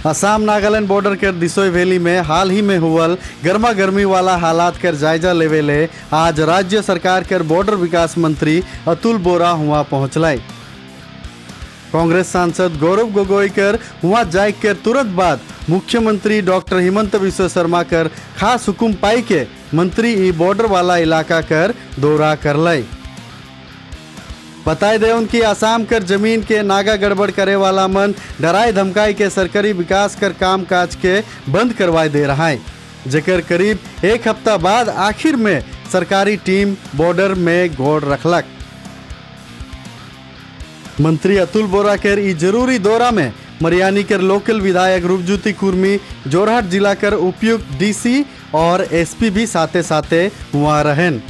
Assam Nagaland border के दिसोई valley में हाल ही में हुआ गर्मा गर्मी वाला हालात कर जायजा लेवेले आज राज्य सरकार के बॉर्डर विकास मंत्री अतुल बोरा हुआ पहुंचलाई। कांग्रेस सांसद गौरव गोगोई कर हुआ जाय के तुरंत बाद मुख्यमंत्री डॉक्टर हिमंत बिस्वा शर्मा कर खास हुकुम पाई के मंत्री ई बॉर्डर वाला इलाका कर दौरा कर लाई। बताए देवन कि आसाम कर जमीन के नागा गड़बड़ करे वाला मन डराए धमकाई के सरकारी विकास कर काम काज के बंद करवाए दे रहा है, जेकर करीब एक हफ्ता बाद आखिर में सरकारी टीम बॉर्डर में गोड़ रखलक। मंत्री अतुल बोरा कर ई जरूरी दौरा में मरियानी कर लोकल विधायक रूपज्योति कुर्मी, जोरहाट जिला कर उपयुक्त डीसी और एसपी भी साथे साथे हुआ रहन।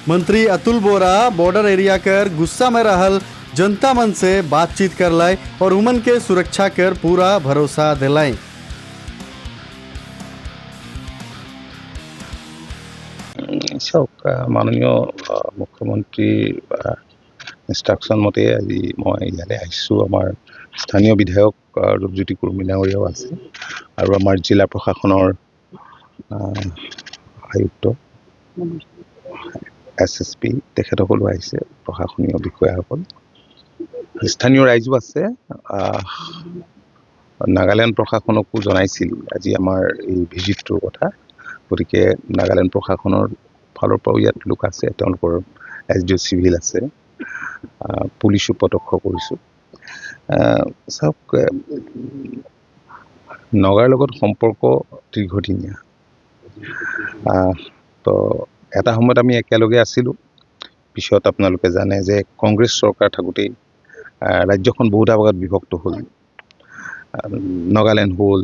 मंत्री अतुल बोरा बॉर्डर एरिया कर गुस्सा में रहल जनता मन से बातचीत कर लाए और उमन के सुरक्षा कर पूरा भरोसा दिलाई। माननीय मुख्यमंत्री इन्स्ट्रक्शन मते आज मैं इलाले आइसो। आमार स्थानीय विधायक रूपज्योति कुर्मी डांगरियाও আছে और आमार जिला प्रशासनर आयुक्त एसएसपी तेखেতসকলো আহিছে, प्रशासनीय বিষয়াসকল, স্থানীয় ৰাইজও আছে। নাগালেণ্ড প্ৰশাসনকো জনাইছিল আজি আমাৰ এই ভিজিটৰ কথা, গতিকে নাগালেণ্ড প্ৰশাসনৰ ফালৰ পৰাও ইয়াত লোক আছে, তেওঁলোকৰ এছডিও চিভিল আছে, পুলিচো প্ৰত্যক্ষ কৰিছো। চাওক, নগাৰ লগত সম্পৰ্ক দীৰ্ঘদিনীয়া। তো এটা সময়ত আমি একেলগে আছিলোঁ, পিছত আপোনালোকে জানে যে কংগ্ৰেছ চৰকাৰ থাকোঁতেই ৰাজ্যখন বহুটা ভাগত বিভক্ত হ'ল। নাগালেণ্ড হ'ল,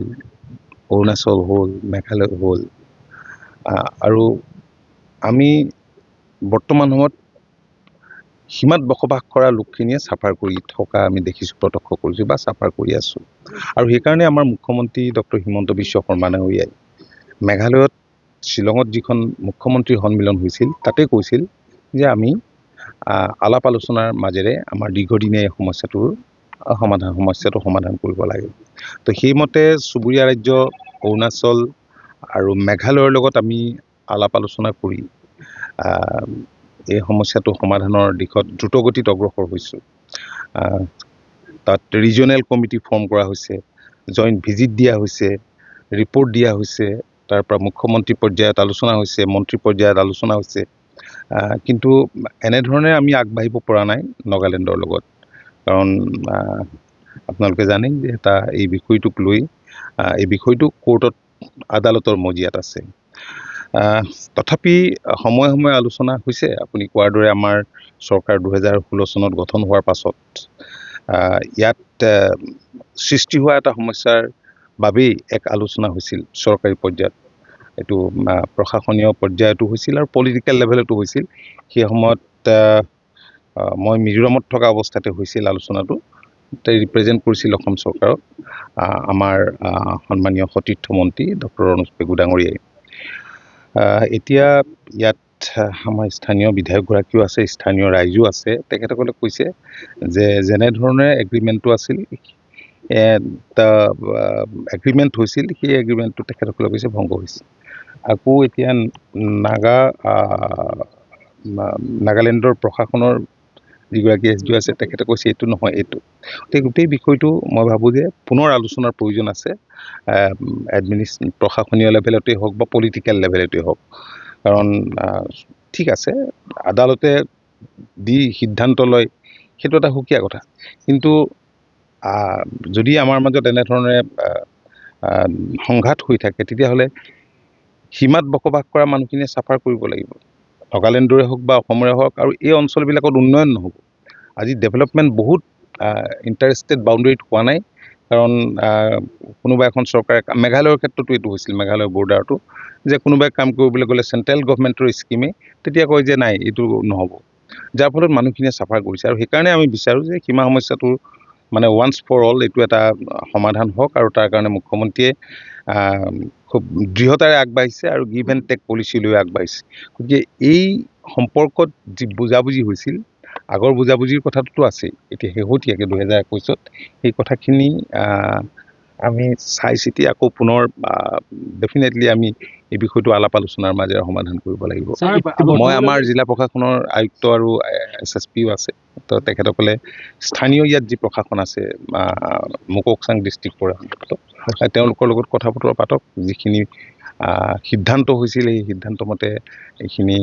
অৰুণাচল হ'ল, মেঘালয় হ'ল, আৰু আমি বৰ্তমান সময়ত সীমাত বসবাস কৰা লোকখিনিয়ে চাফাৰ কৰি থকা আমি দেখিছোঁ, প্ৰত্যক্ষ কৰিছোঁ বা চাফাৰ কৰি আছোঁ। আৰু সেইকাৰণে আমাৰ মুখ্যমন্ত্ৰী ডক্টৰ হিমন্ত বিশ্ব শৰ্মা ডাঙৰীয়াই মেঘালয়ত শ্বিলঙত যিখন মুখ্যমন্ত্ৰীৰ সন্মিলন হৈছিল তাতে কৈছিল যে আমি আলাপ আলোচনাৰ মাজেৰে আমাৰ দীৰ্ঘদিনীয়া এই সমস্যাটো সমাধান কৰিব লাগে। তো সেইমতে চুবুৰীয়া ৰাজ্য অৰুণাচল আৰু মেঘালয়ৰ লগত আমি আলাপ আলোচনা কৰি এই সমস্যাটো সমাধানৰ দিশত দ্ৰুতগতিত অগ্ৰসৰ হৈছোঁ। তাত ৰিজনেল কমিটি ফৰ্ম কৰা হৈছে, জইণ্ট ভিজিট দিয়া হৈছে, ৰিপৰ্ট দিয়া হৈছে, তাৰ পৰা মুখ্যমন্ত্ৰী পৰ্যায়ত আলোচনা হৈছে, মন্ত্ৰী পৰ্যায়ত আলোচনা হৈছে, কিন্তু এনেধৰণে আমি আগবাঢ়িব পৰা নাই নাগালেণ্ডৰ লগত। কাৰণ আপোনালোকে জানে যে এই বিষয়টোক লৈ এই বিষয়টো কোৰ্টত আদালতৰ মজিয়াত আছে। তথাপি সময়ে সময়ে আলোচনা হৈছে। আপুনি কোৱাৰ দৰে আমাৰ চৰকাৰ 2016 চনত গঠন হোৱাৰ পাছত ইয়াত সৃষ্টি হোৱা এটা সমস্যাৰ বাবেই এক আলোচনা হৈছিল চৰকাৰী পৰ্যায়ত, এইটো প্ৰশাসনীয় পৰ্যায়তো হৈছিল আৰু পলিটিকেল লেভেলতো হৈছিল। সেই সময়ত মই মিজোৰামত থকা অৱস্থাতে হৈছিল আলোচনাটো, ৰিপ্ৰেজেণ্ট কৰিছিল অসম চৰকাৰক আমাৰ সন্মানীয় সতীৰ্থ মন্ত্ৰী ডক্টৰ ৰণোজ পেগু ডাঙৰীয়াই। এতিয়া ইয়াত আমাৰ স্থানীয় বিধায়কগৰাকীও আছে, স্থানীয় ৰাইজো আছে। তেখেতসকলে কৈছে যে যেনেধৰণে এগ্ৰিমেণ্টটো আছিল, এগ্ৰিমেণ্ট হৈছিল, সেই এগ্ৰিমেণ্টটো তেখেতসকলে কৈছে ভংগ হৈছে। আকৌ এতিয়া নাগালেণ্ডৰ প্ৰশাসনৰ যিগৰাকী এছডিও আছে তেখেতে কৈছে এইটো নহয়, এইটো। গোটেই বিষয়টো মই ভাবোঁ যে পুনৰ আলোচনাৰ প্ৰয়োজন আছে, প্ৰশাসনীয় লেভেলতেই হওক বা পলিটিকেল লেভেলতেই হওক। কাৰণ ঠিক আছে, আদালতে দি সিদ্ধান্ত লয়, সেইটো এটা সুকীয়া কথা, কিন্তু যদি আমাৰ মাজত এনেধৰণে সংঘাত হৈ থাকে তেতিয়াহ'লে সীমাত বসবাস কৰা মানুহখিনিয়ে চাফাৰ কৰিব লাগিব, নাগালেণ্ডৰে হওক বা অসমৰে হওক। আৰু এই অঞ্চলবিলাকত উন্নয়ন নহ'ব। আজি ডেভেলপমেণ্ট বহুত ইণ্টাৰষ্টেড বাউণ্ডেৰীত হোৱা নাই, কাৰণ কোনোবা এখন চৰকাৰে, মেঘালয়ৰ ক্ষেত্ৰতো এইটো হৈছিল, মেঘালয়ৰ বৰ্ডাৰটো, যে কোনোবাই কাম কৰিবলৈ গ'লে চেণ্ট্ৰেল গভমেণ্টৰ স্কিমে তেতিয়া কয় যে নাই এইটো নহ'ব, যাৰ ফলত মানুহখিনিয়ে চাফাৰ কৰিছে। আৰু সেইকাৰণে আমি বিচাৰোঁ যে সীমা সমস্যাটো মানে ওৱান্স ফৰ অল এইটো এটা সমাধান হওক, আৰু তাৰ কাৰণে মুখ্যমন্ত্ৰীয়ে খুব দৃঢ়তাৰে আগবাঢ়িছে আৰু গিভ এণ্ড টেক পলিচি লৈ আগবাঢ়িছে। গতিকে এই সম্পৰ্কত যি বুজাবুজি হৈছিল আগৰ বুজাবুজিৰ কথাটোতো আছেই, এতিয়া শেহতীয়াকৈ 2021 সেই কথাখিনি আমি চাই চিতি আকৌ পুনৰ ডেফিনেটলি আমি এই বিষয়টো আলাপ আলোচনাৰ মাজেৰে সমাধান কৰিব লাগিব। মই আমাৰ জিলা প্ৰশাসনৰ আয়ুক্ত আৰু SSPও আছে, তো তেখেতসকলে স্থানীয় ইয়াত যি প্ৰশাসন আছে মোককচাং ডিষ্ট্ৰিক্টৰ তেওঁলোকৰ লগত কথা বতৰা পাতক, যিখিনি সিদ্ধান্ত হৈছিল সেই সিদ্ধান্ত মতে এইখিনি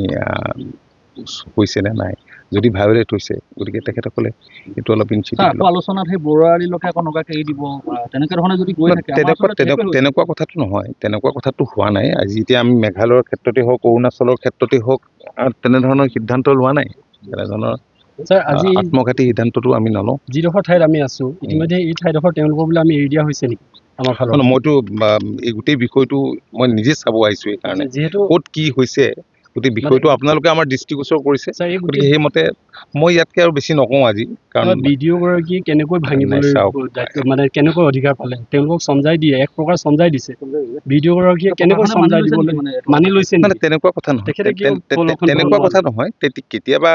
হৈছে নে নাই, যদি ভায়োলেট হৈছে গতিকে তেখেতসকলে এইটো অলপ আলোচনাত সেই বৰুৱাৰীলৈকে আকৌ নগাকে এৰি দিব তেনেকুৱা ধৰণে যদি গৈ থাকে তেনেকুৱা কথাটো নহয়, তেনেকুৱা কথাটো হোৱা নাই। আজি এতিয়া আমি মেঘালয়ৰ ক্ষেত্ৰতে হওক অৰুণাচলৰ ক্ষেত্ৰতে হওক তেনেধৰণৰ সিদ্ধান্ত লোৱা নাই, তেনেধৰণৰ আত্মঘাতী সিদ্ধান্তটো আমি নলওঁ। যিডোখৰ ঠাইত আমি আছো ইতিমধ্যে এই ঠাইডোখৰ তেওঁলোকৰ বোলে আমি এৰি দিয়া হৈছে নেকি আমাৰ ফালৰ? মইতো এই গোটেই বিষয়টো মই নিজে চাব আহিছো, এইকাৰণে যিহেতু ক'ত কি হৈছে গোটেই বিষয়টো আপোনালোকে আমাৰ দৃষ্টিগোচৰ কৰিছে, গতিকে সেইমতে মই ইয়াতকে আৰু বেছি নকওঁ আজি। কাৰণ বিডিঅ' গৰাকী কেনেকৈ ভাঙিবলৈ মানে কেনেকৈ অধিকাৰ পালে? তেওঁলোকক সমজাই দিয়ে, এক প্ৰকাৰ সমজাই দিছে। বিডিঅ' গৰাকীয়ে কেনেকৈ সমজাই দিবলৈ মানি লৈছে? মানে তেনেকুৱা কথা নহয়, তেনেকুৱা কথা নহয়। কেতিয়াবা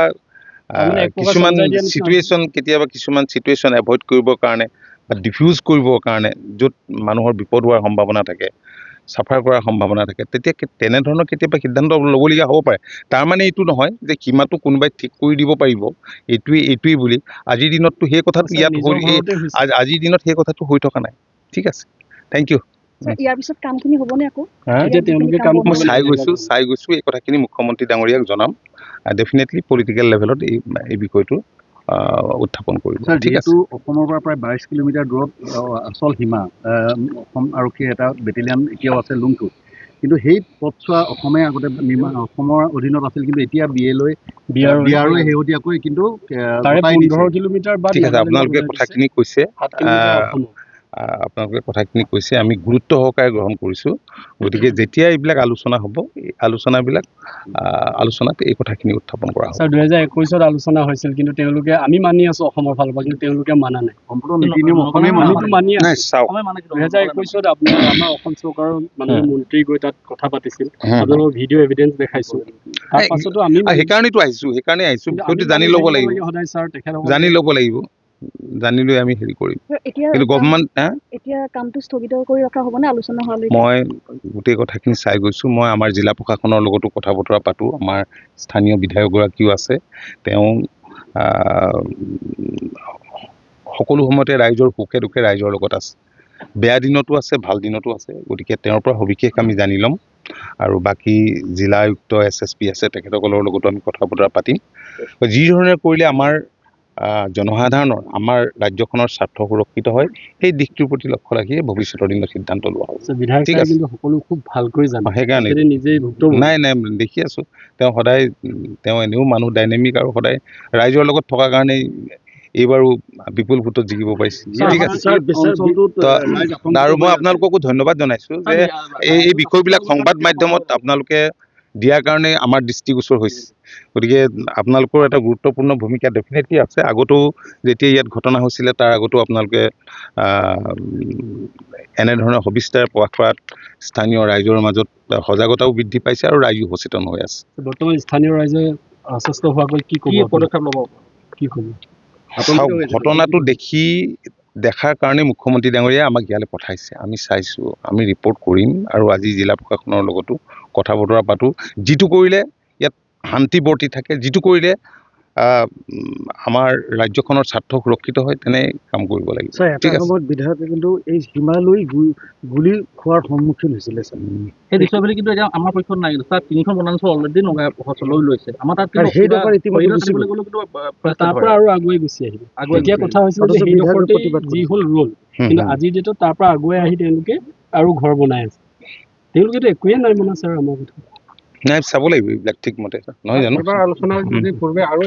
কিছুমান চিটুৱেশ্যন এভইড কৰিবৰ কাৰণে বা ডিফিউজ কৰিবৰ কাৰণে য'ত মানুহৰ বিপদ হোৱাৰ সম্ভাৱনা থাকে, চাফাৰ কৰাৰ সম্ভাৱনা থাকে, তেতিয়া তেনেধৰণৰ কেতিয়াবা সিদ্ধান্ত ল'বলগীয়া হ'ব পাৰে। তাৰমানে এইটো নহয় যে সীমাটো কোনোবাই ঠিক কৰি দিব পাৰিব এইটোৱেই বুলি। আজিৰ দিনততো সেই কথাটো আজিৰ দিনত সেই কথাটো হৈ থকা নাই। ঠিক আছে, থেংক ইউ। ইয়াৰ পিছত কামখিনি হ'বনে আকৌ? মই চাই গৈছো এই কথাখিনি মুখ্যমন্ত্ৰী ডাঙৰীয়াক জনাম। ডেফিনেটলি পলিটিকেল লেভেলত এই বিষয়টো উত্থাপন কৰিব। ঠিক আছে, অসমৰ পৰা প্ৰায় 22 কিলোমিটাৰ দূৰত আচল সীমা অসম আৰক্ষীৰ এটা বেটেলিয়ান এতিয়াও আছে লুংটুত, কিন্তু সেই পথছোৱা অসমে আগতে অসমৰ অধীনত আছিল, কিন্তু এতিয়া বিয়াৰলৈ শেহতীয়াকৈ কিন্তু 15 কিলোমিটাৰ বাদ। ঠিক আছে, আপোনালোকে কথাখিনি কৈছে আমি গুৰুত্ব সহকাৰে গ্ৰহণ কৰিছোঁ। গতিকে যেতিয়া এইবিলাক আলোচনা হ'ব, এই আলোচনাত এই কথাখিনি উত্থাপন কৰা হ'ব। 2021 আলোচনা হৈছিল, কিন্তু তেওঁলোকে আমি মানি আছো অসমৰ ফালৰ পৰা, কিন্তু তেওঁলোকে মানা নাই। সম্পূৰ্ণ নীতি নিয়ম অসমে মানি আছে। 2021 আমাৰ অসম চৰকাৰৰ মাননীয় মন্ত্ৰী গৈ তাত কথা পাতিছিল, আপোনালোকৰ ভিডিঅ' এভিডেন্স দেখাইছো। তাৰ পাছতো আমি সেইকাৰণে আহিছো বিষয়টো জানি ল'ব লাগিব, জানি লৈ আমি হেৰি কৰিম। কিন্তু গভৰ্ণমেণ্ট এতিয়া কামটো স্থগিত কৰি ৰখা হ'বনে আলোচনা হোৱালৈকে? মই গোটেই কথাখিনি চাই গৈছোঁ। মই আমাৰ জিলা প্ৰশাসনৰ লগতো কথা বতৰা পাতোঁ, আমাৰ স্থানীয় বিধায়কগৰাকীও আছে, তেওঁ সকলো সময়তে ৰাইজৰ সুখে দুখে ৰাইজৰ লগত আছে, বেয়া দিনতো আছে ভাল দিনতো আছে। গতিকে তেওঁৰ পৰা সবিশেষ আমি জানি ল'ম, আৰু বাকী জিলা আয়ুক্ত SSP আছে তেখেতসকলৰ লগতো আমি কথা বতৰা পাতিম। যি ধৰণে কৰিলে আমাৰ জনসাধাৰণৰ আমাৰ ৰাজ্যখনৰ স্বাৰ্থ সুৰক্ষিত হয়, সেই দিশটোৰ প্ৰতি লক্ষ্য ৰাখিয়ে ভৱিষ্যতৰ দিনত সিদ্ধান্ত লোৱা হ'ব। ঠিক আছে, সকলো খুব ভালকৈ জানে, সেইকাৰণে নাই দেখি আছো তেওঁ এনেও মানুহ ডাইনেমিক আৰু সদায় ৰাইজৰ লগত থকাৰ কাৰণেই এইবাৰো বিপুল ভোটত জিকিব পাৰিছে। ঠিক আছে, আৰু মই আপোনালোককো ধন্যবাদ জনাইছো যে এই বিষয়বিলাক সংবাদ মাধ্যমত আপোনালোকে দিয়াৰ কাৰণে আমাৰ দৃষ্টিগোচৰ হৈছে। গতিকে আপোনালোকৰ এটা গুৰুত্বপূৰ্ণ ভূমিকা ডেফিনেটলি আছে। আগতেও যেতিয়া ইয়াত ঘটনা হৈছিলে তাৰ আগতো আপোনালোকে এনেধৰণৰ সবিস্তাৰ প্ৰয়াস কৰাত স্থানীয় ৰাইজৰ মাজত সজাগতাও বৃদ্ধি পাইছে আৰু ৰাইজো সচেতন হৈ আছে। বৰ্তমান স্থানীয় ৰাইজে আশ্বস্ত হোৱাকৈ কি পদক্ষেপ ল'ব, কি ক'ব? ঘটনাটো দেখাৰ কাৰণে মুখ্যমন্ত্ৰী ডাঙৰীয়াই আমাক ইয়ালৈ পঠাইছে, আমি চাইছোঁ, আমি ৰিপৰ্ট কৰিম, আৰু আজি জিলা প্ৰশাসনৰ লগতো কথা বতৰা পাতোঁ। যিটো কৰিলে ইয়াত শান্তি বৰ্তি থাকে, যিটো কৰিলে আমাৰ ৰাজ্যখনৰ স্বাৰ্থ সুৰক্ষিত হয়, তেনে কাম কৰিব লাগিব। ঠিক আছে, বিধায়কে কিন্তু এই সীমালৈ গুলি খোৱাৰ সন্মুখীন হৈছিলে। সেই বিষয়বিলাক কিন্তু এতিয়া আমাৰ পক্ষত নাই, তাত 3খন বনাঞ্চল অলৰেডি নগাই লৈ লৈছে। আমাৰ তাত তাৰ পৰা আৰু আগুৱাই গুচি আহিব। এতিয়া কথা হৈছিল যে যি হ'ল ৰোল, কিন্তু আজিৰ ডেটত তাৰ পৰা আগুৱাই আহি তেওঁলোকে আৰু ঘৰ বনাই আছে। তেওঁলোকেতো একোৱে নাই মনা ছাৰ আমাৰ কথা। নাই, চাব লাগিব এইবিলাক ঠিকমতে, নহয় জানো? আলোচনাৰ পূৰ্বে আৰু